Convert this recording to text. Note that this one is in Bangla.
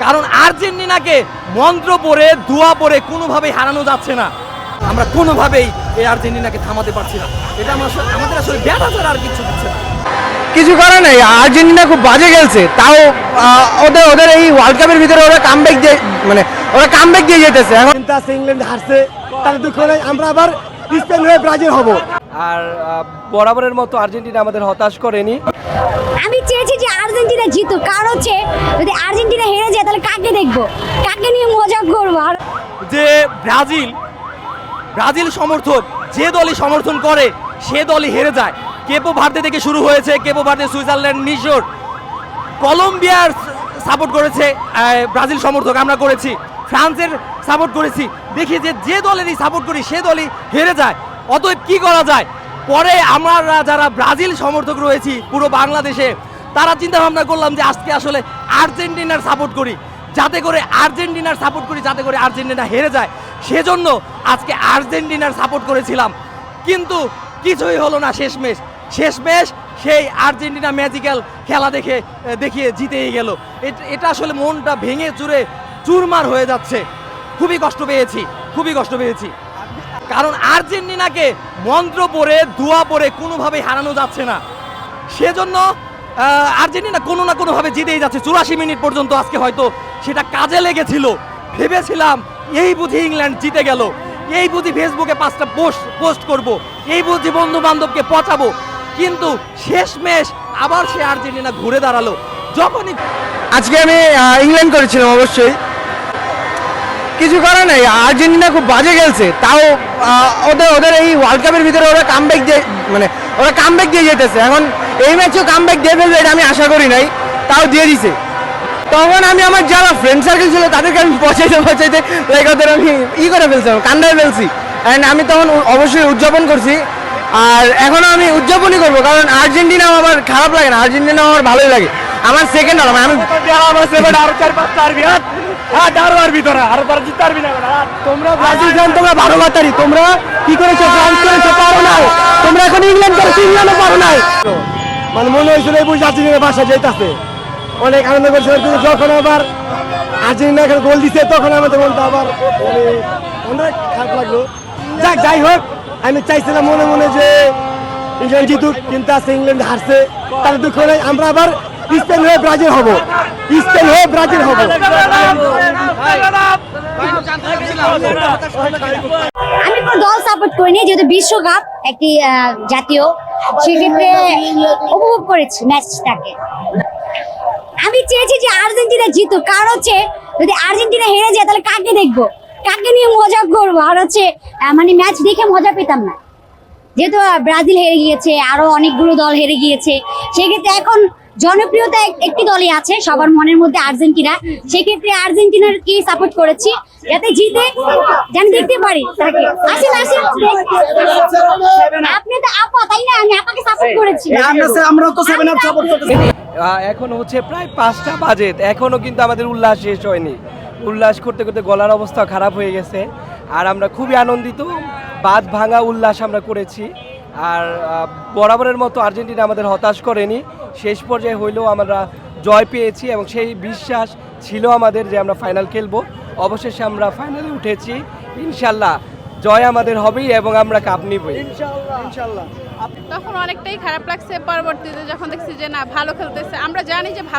কারণ আর্জেন্টিনাকে মন্ত্র পড়ে দোয়া পড়ে কোনোভাবেই হারানো যাচ্ছে না। আমরা কোনোভাবেই এই আর্জেন্টিনাকে থামাতে পারছি না। এটা আমাদের আসলে ব্যথা ছাড়া আর কিছু দিচ্ছে না। কিছু করে নাই, আর্জেন্টিনা খুব বাজে খেলছে, তাও ওদের ওদের এই ওয়ার্ল্ড কাপের ভিতরে ওরা কামব্যাক দিয়ে ওরা কামব্যাক দিয়ে যেতেছে। এখন কিন্তু ইংল্যান্ড হারছে, তার দুঃখ নেই, আমরা আবার স্পেন হয়ে ব্রাজিল হব। আর বরাবরের মতো আর্জেন্টিনা আমাদের হতাশ করেনি। আমি চেয়েছি যে আর্জেন্টিনা জিতুক, কারণ হচ্ছে যদি আর্জেন্টিনা হেরে যায় তাহলে কাকে দেখবো, কাকে নিয়ে মজা করবো। আর যে ব্রাজিল সমর্থক যে দলই সমর্থন করে সে দলই হেরে যায়। কেপো ভার্দে থেকে শুরু হয়েছে, কেপো ভার্দে, সুইজারল্যান্ড, মিশর, কলম্বিয়ার সাপোর্ট করেছে ব্রাজিল সমর্থক, আমরা করেছি, ফ্রান্সের সাপোর্ট করেছি। দেখি যে দলেরই সাপোর্ট করি সে দলই হেরে যায়। অতএব কি করা যায়? পরে আমরা যারা ব্রাজিল সমর্থক রয়েছি পুরো বাংলাদেশে, তারা চিন্তা ভাবনা করলাম যে আজকে আসলে আর্জেন্টিনার সাপোর্ট করি, যাতে করে আর্জেন্টিনা হেরে যায়। সেজন্য আজকে আর্জেন্টিনার সাপোর্ট করেছিলাম, কিন্তু কিছুই হলো না। শেষমেশ সেই আর্জেন্টিনা ম্যাজিক্যাল খেলা দেখিয়ে জিতেই গেল। এটা আসলে মনটা ভেঙে চুরমার হয়ে যাচ্ছে। খুবই কষ্ট পেয়েছি। কারণ আর্জেন্টিনাকে মন্ত্র পড়ে দোয়া পড়ে কোনোভাবেই হারানো যাচ্ছে না। সেজন্য আর্জেন্টিনা কোনো না কোনোভাবে জিতেই যাচ্ছে। 84 মিনিট পর্যন্ত আজকে হয়তো সেটা কাজে লেগেছিল। ভেবেছিলাম এই বুঝি ইংল্যান্ড জিতে গেল, এই বুঝি ফেসবুকে 5টা পোস্ট করব, এই বুঝি বন্ধু বান্ধবকে পচাবো, কিন্তু শেষমেশ আবার সে আর্জেন্টিনা ঘুরে দাঁড়ালো। যখনই আজকে আমি ইংল্যান্ড করেছিলাম, অবশ্যই কিছু করে নাই, আর্জেন্টিনা খুব বাজে খেলছে, তাও ওদের এই ওয়ার্ল্ড কাপের ভিতরে ওরা কামব্যাক দিয়ে যেতেছে। এখন এই ম্যাচেও কামব্যাক দিয়ে ফেলবে এটা আমি আশা করি নাই, তাও দিয়ে দিছে। তখন আমি আমার যারা ফ্রেন্ড সার্কেল ছিল তাদেরকে আমি পচাইতে লাইক ওদের আমি করে ফেলছিলাম, কান্দায় ফেলছি। অ্যান্ড আমি তখন অবশ্যই উদযাপন করছি, আর এখনও আমি উদযাপনই করবো, কারণ আর্জেন্টিনা আমার খারাপ লাগে না, আর্জেন্টিনা আমার ভালোই লাগে। আমার সেকেন্ড হলাম আমি তোমরা ব্রাজিল ফ্যান, তোমরা 12 বাতারি, তোমরা কি করেছো? ফ্রান্স করেছো, পারো না। তোমরা এখন ইংল্যান্ড করেছো, ইংল্যান্ডও পারো না। মানে মনে হয়েছিল এই বুঝে আর্জেন্টিনার বাসা যেতেছে, অনেক আনন্দ করছিল। কিন্তু যখন আবার আর্জেন্টিনা এখানে গোল দিচ্ছে তখন আমাদের মনটা আবার অনেক খারাপ লাগলো। যাই হোক, আমি চাইছিলাম মনে মনে যে ইংল্যান্ড জিতুক, কিন্তু আজকে ইংল্যান্ড হারছে, তার দুঃখ নেই, আমরা আবার স্পেন হয়ে ব্রাজিল হব। আমি কোনো দল সাপোর্ট করিনি, যেহেতু বিশ্বকাপ একটি জাতীয়, সেক্ষেত্রে উপভোগ করেছি ম্যাচটাকে। আমি চেয়েছি যে আর্জেন্টিনা জিতুক, কারণ হচ্ছে যদি আর্জেন্টিনা হেরে যায় তাহলে কাকে দেখবো, কাকে নিয়ে মজা করবো। আর হচ্ছে মানে ম্যাচ দেখে মজা পেতাম না, যেহেতু ব্রাজিল হেরে গিয়েছে, আরো অনেকগুলো দল হেরে গিয়েছে। সেক্ষেত্রে এখন জনপ্রিয়তা একটি দলই আছে সবার মনের মধ্যে, আর্জেন্টিনা। সেক্ষেত্রে আর্জেন্টিনার কি সাপোর্ট করেছি, যাতে জিতে যেন দেখতে পারি তাকে। আসেন আপনি তো আপা, তাই না? আমি আপাকে সাপোর্ট করেছি। আমরাও তো 7 আপ সাপোর্ট করতেছি। এখন হচ্ছে প্রায় 5টা বাজে, এখনো কিন্তু আমাদের উল্লাস শেষ হয়নি। উল্লাস করতে করতে গলার অবস্থা খারাপ হয়ে গেছে, আর আমরা খুবই আনন্দিত। বাঁধ ভাঙা উল্লাস আমরা করেছি, আর বরাবরের মতো আর্জেন্টিনা আমাদের হতাশ করেনি। শেষ পর্যায়ে হইলেও আমরা জয় পেয়েছি, এবং সেই বিশ্বাস ছিল আমাদের যে আমরা ফাইনাল খেলবো। অবশেষে আমরা ফাইনালে উঠেছি, ইনশাল্লাহ জয় আমাদের হবেই এবং আমরা কাপ নিবই ইনশাল্লাহ। তখন অনেকটাই খারাপ লাগছে, পরবর্তীতে যখন দেখছি যে না ভালো খেলতেছে, আমরা জানি যে ভালো